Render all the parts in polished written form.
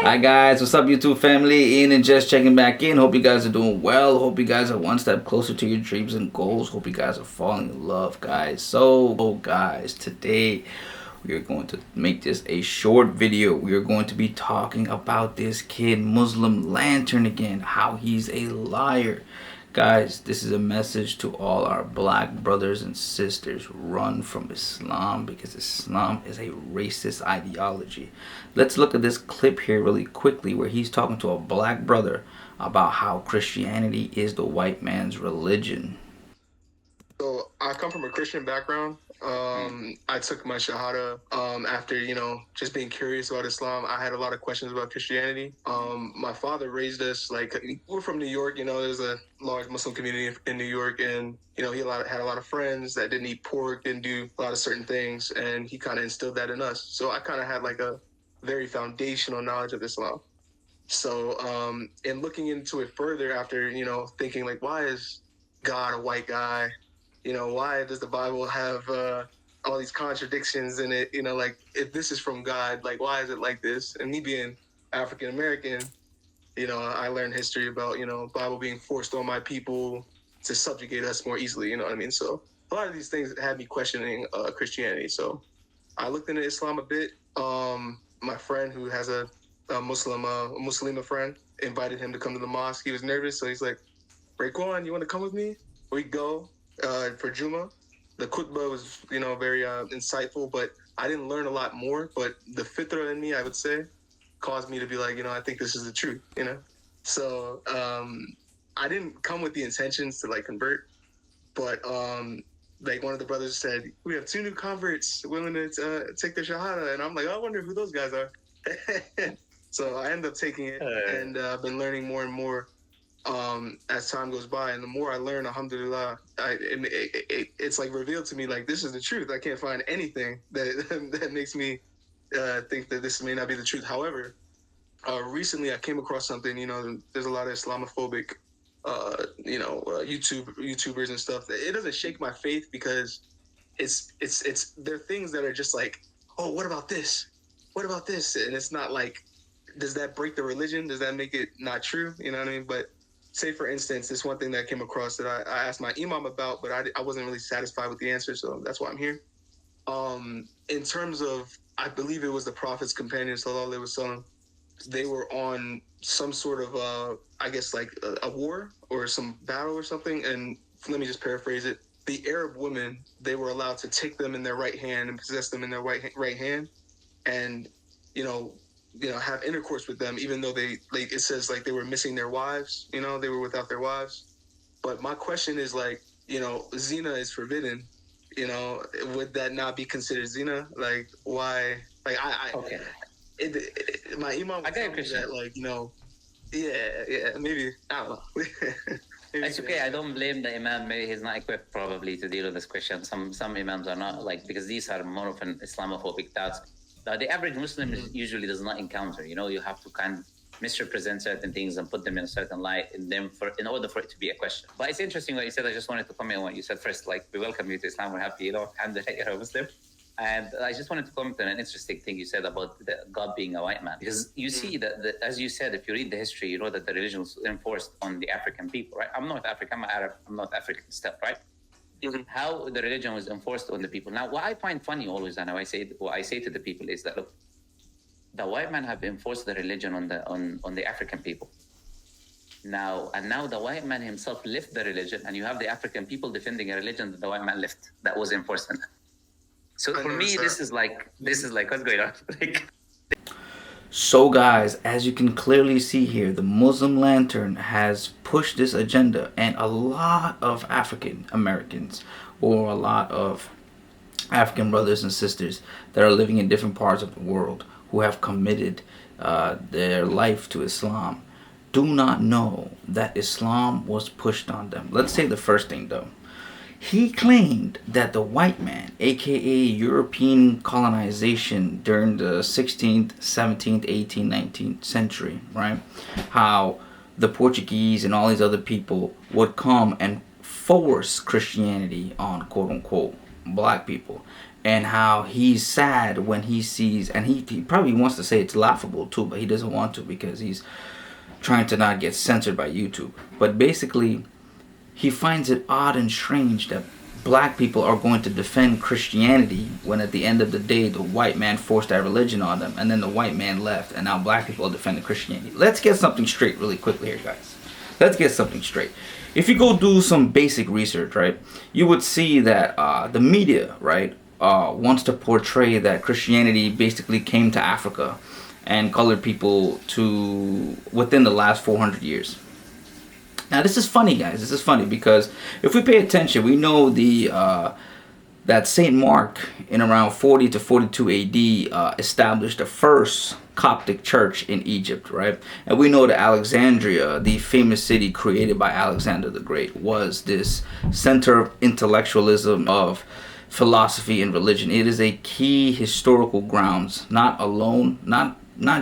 Hi guys, what's up YouTube family? Ian and Jess checking back in. Hope you guys are doing well. Hope you guys are one step closer to your dreams and goals. Hope you guys are falling in love, guys. So guys, today we are going to make this a short video. We are going to be talking about this kid Muslim Lantern again, how he's a liar. Guys, this is a message to all our black brothers and sisters. Run from Islam because Islam is a racist ideology. Let's look at this clip here really quickly where he's talking to a black brother about how Christianity is the white man's religion. So I come from a Christian background. I took my Shahada after, just being curious about Islam. I had a lot of questions about Christianity. My father raised us, like, we're from New York, there's a large Muslim community in New York, and, he had a lot of friends that didn't eat pork, didn't do a lot of certain things, and he kind of instilled that in us. So I kind of had, like, a very foundational knowledge of Islam. So, in looking into it further after, thinking, like, why is God a white guy? Why does the Bible have all these contradictions in it? Like, if this is from God, like, why is it like this? And me being African American, I learned history about, Bible being forced on my people to subjugate us more easily, you know what I mean? So a lot of these things had me questioning Christianity. So I looked into Islam a bit. My friend who has a Muslima friend invited him to come to the mosque. He was nervous, so he's like, Raekwon, you want to come with me? We go for Juma. The khutbah was, very insightful, but I didn't learn a lot more. But the fitra in me, I would say, caused me to be like, I think this is the truth, So I didn't come with the intentions to, like, convert, but like, one of the brothers said, we have 2 new converts willing to take the Shahada. And I'm like, I wonder who those guys are. So I ended up taking it, and I've been learning more and more as time goes by, and the more I learn, alhamdulillah, it's like revealed to me, like, this is the truth. I can't find anything that makes me think that this may not be the truth. However, recently I came across something. There's a lot of Islamophobic YouTubers and stuff. It doesn't shake my faith because there are things that are just like, oh, what about this, and it's not like, does that break the religion? Does that make it not true? You know what I mean? But say, for instance, this one thing that I came across that I asked my imam about, but I wasn't really satisfied with the answer, so that's why I'm here. In terms of, I believe it was the Prophet's companion, sallallahu alaihi wasallam, they were on some sort of, I guess, like a war or some battle or something, and let me just paraphrase it. The Arab women, they were allowed to take them in their right hand and possess them in their right hand, and, have intercourse with them, even though it says, like, they were missing their wives, they were without their wives. But my question is, like, zina is forbidden, would that not be considered zina? Like, why? Like, Okay. My imam I got a told me question. that, like, maybe, I don't know. It's okay. I don't blame the imam. Maybe he's not equipped probably to deal with this question. Some imams are not, like, because these are more of an Islamophobic thoughts that the average Muslim usually does not encounter. You have to kind of misrepresent certain things and put them in a certain light in order for it to be a question. But it's interesting what you said. I just wanted to comment on what you said first. Like, we welcome you to Islam. We're happy, alhamdulillah, you're a Muslim. And I just wanted to comment on an interesting thing you said about God being a white man. Because you see that, as you said, if you read the history, you know that the religion was enforced on the African people, right? I'm North African, I'm Arab, I'm North African still, right? Mm-hmm. How the religion was enforced on the people. Now, what I find funny always, and what I say to the people is that, look, the white man have enforced the religion on the African people. Now the white man himself left the religion, and you have the African people defending a religion that the white man left, that was enforced on them. So for me, this is like what's going on? So guys, as you can clearly see here, the Muslim Lantern has pushed this agenda, and a lot of African Americans or a lot of African brothers and sisters that are living in different parts of the world who have committed their life to Islam do not know that Islam was pushed on them. Let's say the first thing though. He claimed that the white man, aka European colonization during the 16th, 17th, 18th, 19th century, right? How the Portuguese and all these other people would come and force Christianity on quote unquote black people. and how he's sad when he sees, and he probably wants to say it's laughable too, but he doesn't want to because he's trying to not get censored by YouTube. But basically, he finds it odd and strange that black people are going to defend Christianity when at the end of the day the white man forced that religion on them, and then the white man left, and now black people are defending Christianity. Let's get something straight really quickly here, guys. Let's get something straight. If you go do some basic research, right, you would see that the media, right, wants to portray that Christianity basically came to Africa and colored people to within the last 400 years. Now this is funny, guys. This is funny because if we pay attention, we know that Saint Mark in around 40 to 42 AD established the first Coptic church in Egypt, right? And we know that Alexandria, the famous city created by Alexander the Great, was this center of intellectualism, of philosophy and religion. It is a key historical grounds, not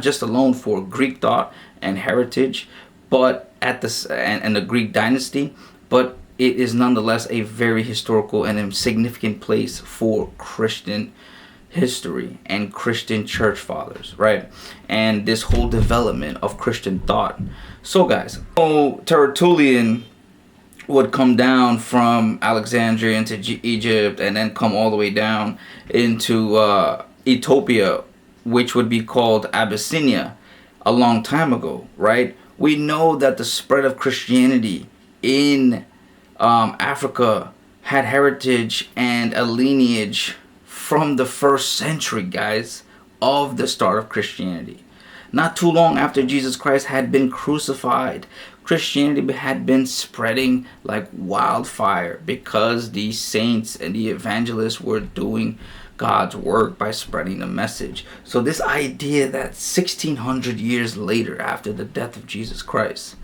just alone for Greek thought and heritage, but at this and the Greek dynasty, but it is nonetheless a very historical and a significant place for Christian history and Christian church fathers, right? And this whole development of Christian thought. So guys, Tertullian would come down from Alexandria into Egypt and then come all the way down into Ethiopia, which would be called Abyssinia a long time ago, right? We know that the spread of Christianity in Africa had heritage and a lineage from the 1st century, guys, of the start of Christianity. Not too long after Jesus Christ had been crucified, Christianity had been spreading like wildfire because the saints and the evangelists were doing God's work by spreading the message. So this idea that 1600 years later, after the death of Jesus Christ,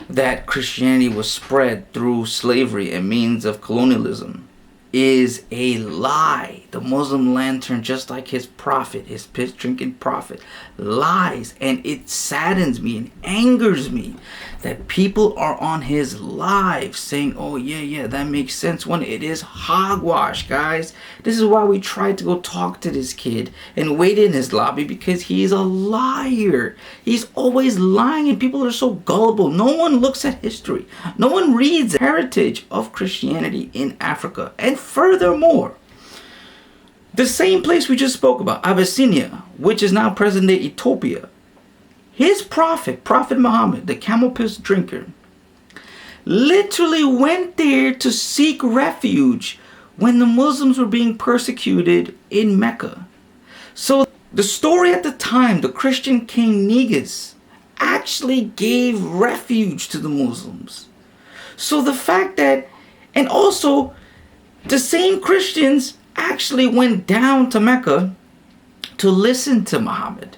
that Christianity was spread through slavery and means of colonialism is a lie. The Muslim Lantern, just like his prophet, his piss drinking prophet, lies, and it saddens me and angers me that people are on his live saying, oh yeah, that makes sense, when it is hogwash, guys. This is why we tried to go talk to this kid and wait in his lobby, because he's a liar. He's always lying, and people are so gullible. No one looks at history. No one reads the heritage of Christianity in Africa. And furthermore, the same place we just spoke about, Abyssinia, which is now present-day Ethiopia, his prophet Muhammad, the camel piss drinker, literally went there to seek refuge when the Muslims were being persecuted in Mecca. So the story at the time, the Christian king Negus actually gave refuge to the Muslims. So the fact that, and also the same Christians actually went down to Mecca to listen to Muhammad,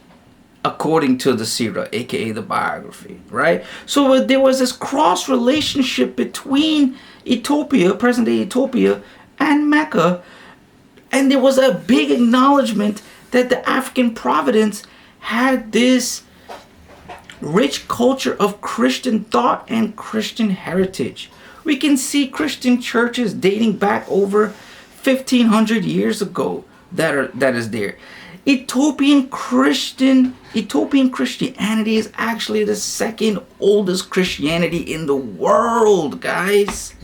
according to the Sirah, aka the biography, right? So there was this cross relationship between Ethiopia, present-day Ethiopia, and Mecca, and there was a big acknowledgement that the African province had this rich culture of Christian thought and Christian heritage. We can see Christian churches dating back over 1500 years ago that is there. Ethiopian Christianity is actually the second oldest Christianity in the world, guys.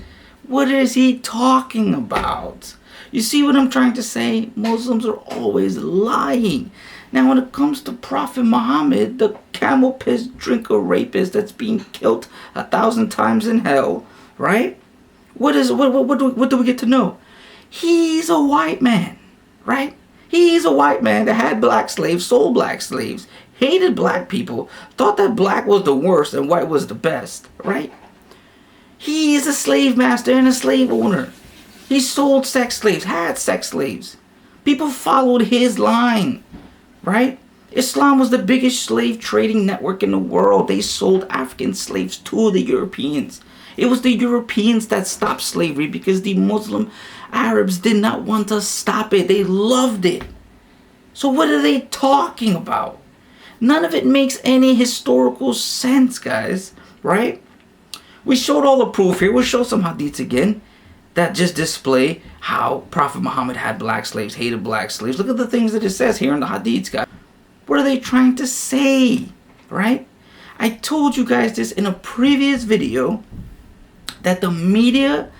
What is he talking about? You see what I'm trying to say? Muslims are always lying. Now when it comes to Prophet Muhammad, the camel piss drinker rapist that's being killed 1,000 times in hell, right? What do we get to know? He's a white man, right? He's a white man that had black slaves, sold black slaves, hated black people, thought that black was the worst and white was the best, right? He is a slave master and a slave owner. He sold sex slaves, had sex slaves. People followed his line, right? Islam was the biggest slave trading network in the world. They sold African slaves to the Europeans. It was the Europeans that stopped slavery because the Muslim Arabs did not want to stop it. They loved it. So what are they talking about? None of it makes any historical sense, guys, right? We showed all the proof here. We'll show some hadiths again. that just display how Prophet Muhammad had black slaves, hated black slaves. Look at the things that it says here in the hadiths, guys. What are they trying to say, right? I told you guys this in a previous video, that the media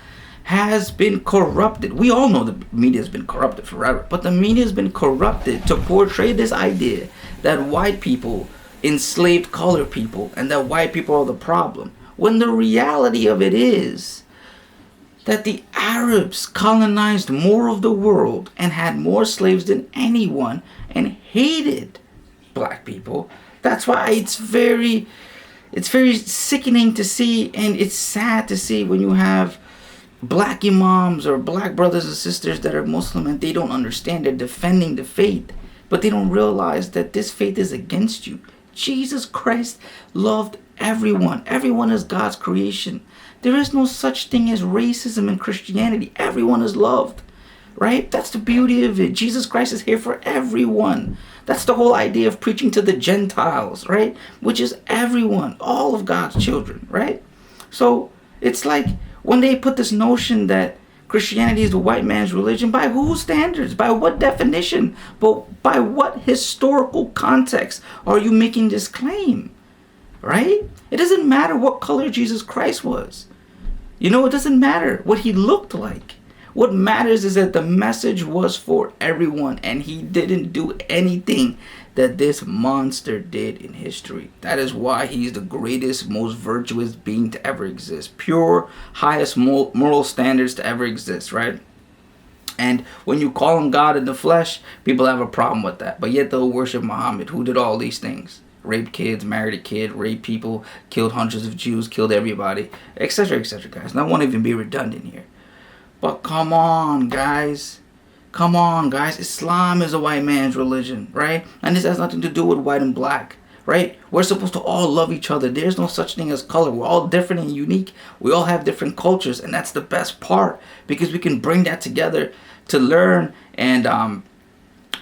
has been corrupted. We all know the media has been corrupted forever, but the media has been corrupted to portray this idea that white people enslaved colored people and that white people are the problem, when the reality of it is that the Arabs colonized more of the world and had more slaves than anyone and hated black people. That's why it's very sickening to see, and it's sad to see when you have black imams or black brothers and sisters that are Muslim and they don't understand. They're defending the faith, but they don't realize that this faith is against you. Jesus Christ loved everyone. Everyone is God's creation. There is no such thing as racism in Christianity. Everyone is loved, right? That's the beauty of it. Jesus Christ is here for everyone. That's the whole idea of preaching to the Gentiles, right? Which is everyone, all of God's children, right? So it's like when they put this notion that Christianity is the white man's religion, by whose standards? By what definition? But by what historical context are you making this claim, right? It doesn't matter what color Jesus Christ was. You know, it doesn't matter what he looked like. What matters is that the message was for everyone, and he didn't do anything that this monster did in history. That is why he's the greatest, most virtuous being to ever exist. Pure, highest moral standards to ever exist, right? And when you call him God in the flesh, people have a problem with that. But yet they'll worship Muhammad, who did all these things. Raped kids, married a kid, raped people, killed hundreds of Jews, killed everybody, etc., guys. And I won't even be redundant here. But come on, guys. Come on, guys. Islam is a white man's religion, right? And this has nothing to do with white and black, right? We're supposed to all love each other. There's no such thing as color. We're all different and unique. We all have different cultures, and that's the best part, because we can bring that together to learn and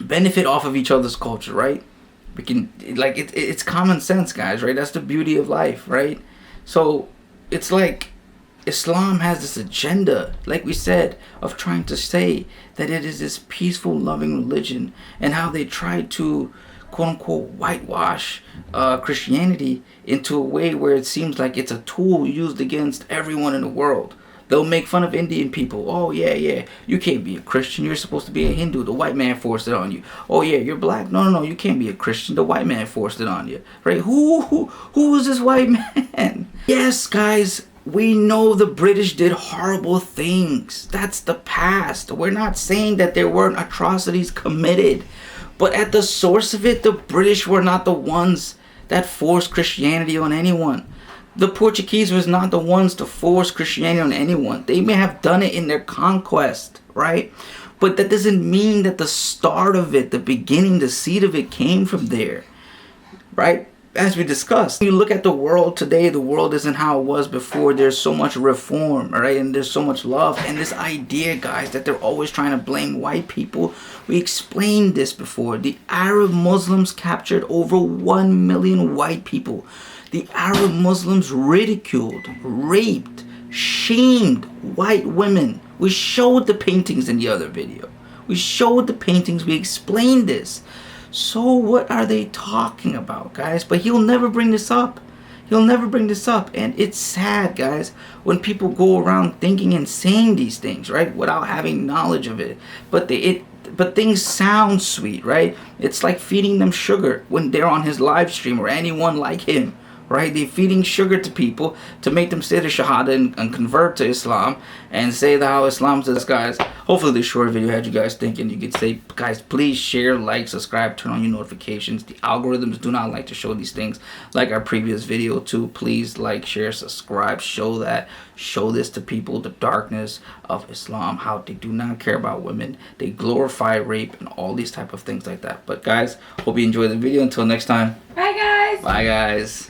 benefit off of each other's culture, right? We can, like, it's common sense, guys, right? That's the beauty of life, right? So it's like Islam has this agenda, like we said, of trying to say that it is this peaceful, loving religion, and how they try to, quote-unquote, whitewash Christianity into a way where it seems like it's a tool used against everyone in the world. They'll make fun of Indian people. Oh, yeah, you can't be a Christian. You're supposed to be a Hindu. The white man forced it on you. Oh, yeah, you're black. No, you can't be a Christian. The white man forced it on you. Right? Who is this white man? Yes, guys, we know the British did horrible things. That's the past. We're not saying that there weren't atrocities committed. But at the source of it, the British were not the ones that forced Christianity on anyone. The Portuguese was not the ones to force Christianity on anyone. They may have done it in their conquest, right? But that doesn't mean that the start of it, the beginning, the seed of it came from there, right? As we discussed, you look at the world today, the world isn't how it was before. There's so much reform, right? And there's so much love. And this idea, guys, that they're always trying to blame white people. We explained this before. The Arab Muslims captured over 1 million white people. The Arab Muslims ridiculed, raped, shamed white women. We showed the paintings in the other video. We showed the paintings. We explained this. So what are they talking about, guys? But he'll never bring this up. He'll never bring this up. And it's sad, guys, when people go around thinking and saying these things, right? Without having knowledge of it. But things sound sweet, right? It's like feeding them sugar when they're on his live stream, or anyone like him. Right? They're feeding sugar to people to make them say the Shahada and convert to Islam and say that how Islam's this, guys. Hopefully this short video had you guys thinking. You could say, guys, please share, like, subscribe, turn on your notifications. The algorithms do not like to show these things, like our previous video too. Please like, share, subscribe, show this to people, the darkness of Islam, how they do not care about women. They glorify rape and all these type of things like that. But guys, hope you enjoyed the video. Until next time. Bye guys. Bye guys.